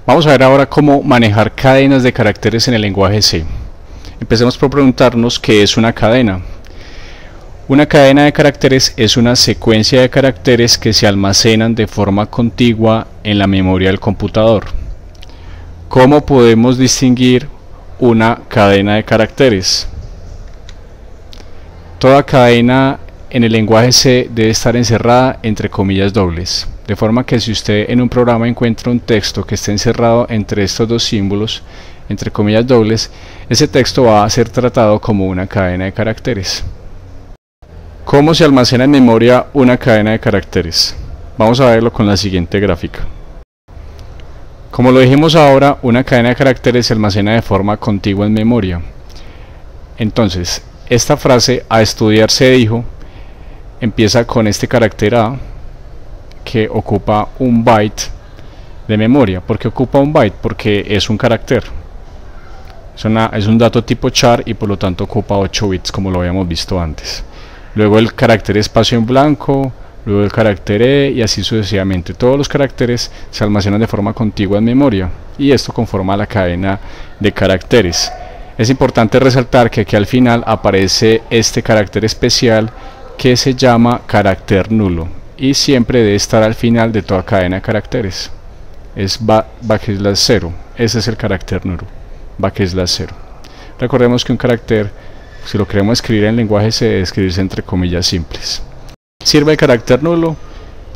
Vamos a ver ahora cómo manejar cadenas de caracteres en el lenguaje C. Empecemos por preguntarnos qué es una cadena. Una cadena de caracteres es una secuencia de caracteres que se almacenan de forma contigua en la memoria del computador. ¿Cómo podemos distinguir una cadena de caracteres? Toda cadena en el lenguaje C debe estar encerrada entre comillas dobles, de forma que si usted en un programa encuentra un texto que esté encerrado entre estos dos símbolos, entre comillas dobles, ese texto va a ser tratado como una cadena de caracteres. ¿Cómo se almacena en memoria una cadena de caracteres? Vamos a verlo con la siguiente gráfica. Como lo dijimos ahora, una cadena de caracteres se almacena de forma contigua en memoria. Entonces, esta frase "a estudiar se dijo" empieza con este carácter A, que ocupa un byte de memoria. ¿Por qué ocupa un byte? Porque es un carácter. Es un dato tipo char y por lo tanto ocupa 8 bits, como lo habíamos visto antes. Luego el carácter espacio en blanco, luego el carácter E y así sucesivamente. Todos los caracteres se almacenan de forma contigua en memoria y esto conforma la cadena de caracteres. Es importante resaltar que aquí al final aparece este carácter especial que se llama carácter nulo y siempre debe estar al final de toda cadena de caracteres. Es backslash 0, ese es el carácter nulo, backslash 0. Recordemos que un carácter, si lo queremos escribir en lenguaje C, debe escribirse entre comillas simples. ¿Sirve el carácter nulo?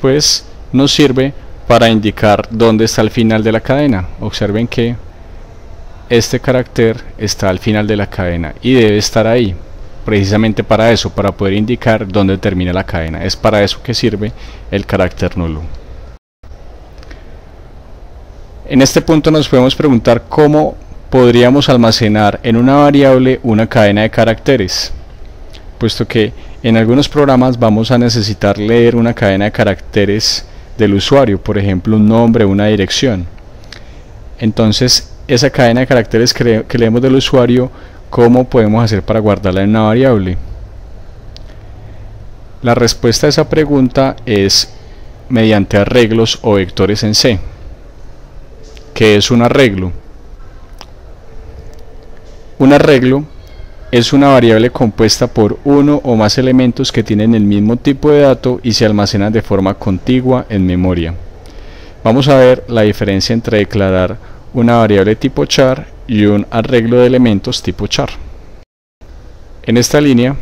Pues nos sirve para indicar dónde está el final de la cadena. Observen que este carácter está al final de la cadena y debe estar ahí, precisamente para eso, para poder indicar dónde termina la cadena. Es para eso que sirve el carácter nulo. En este punto nos podemos preguntar cómo podríamos almacenar en una variable una cadena de caracteres, puesto que en algunos programas vamos a necesitar leer una cadena de caracteres del usuario, por ejemplo un nombre, una dirección. Entonces esa cadena de caracteres que leemos del usuario, ¿cómo podemos hacer para guardarla en una variable? La respuesta a esa pregunta es mediante arreglos o vectores en C. ¿Qué es un arreglo? Un arreglo es una variable compuesta por uno o más elementos que tienen el mismo tipo de dato y se almacenan de forma contigua en memoria. Vamos a ver la diferencia entre declarar una variable tipo char y un arreglo de elementos tipo char. En esta línea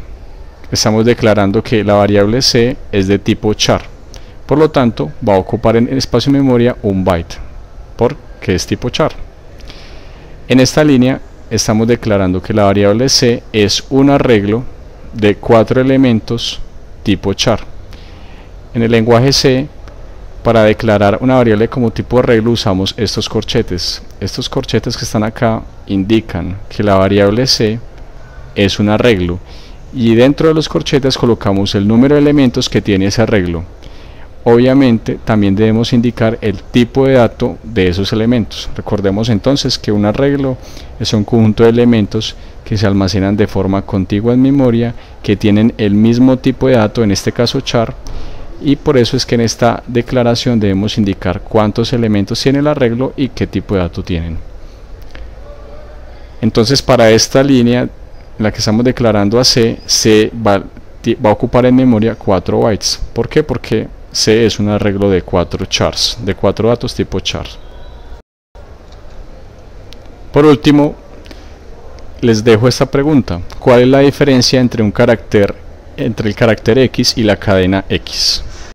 estamos declarando que la variable C es de tipo char, por lo tanto va a ocupar en el espacio de memoria un byte, porque es tipo char. En esta línea estamos declarando que la variable C es un arreglo de 4 elementos tipo char. En el lenguaje C, para declarar una variable como tipo arreglo usamos estos corchetes. Estos corchetes que están acá indican que la variable C es un arreglo y dentro de los corchetes colocamos el número de elementos que tiene ese arreglo. Obviamente también debemos indicar el tipo de dato de esos elementos. Recordemos entonces que un arreglo es un conjunto de elementos que se almacenan de forma contigua en memoria, que tienen el mismo tipo de dato, en este caso char, y por eso es que en esta declaración debemos indicar cuántos elementos tiene el arreglo y qué tipo de dato tienen. Entonces para esta línea en la que estamos declarando a C, va a ocupar en memoria 4 bytes. ¿Por qué? Porque C es un arreglo de 4 chars, de 4 datos tipo char. Por último, les dejo esta pregunta: ¿cuál es la diferencia entre el carácter X y la cadena X?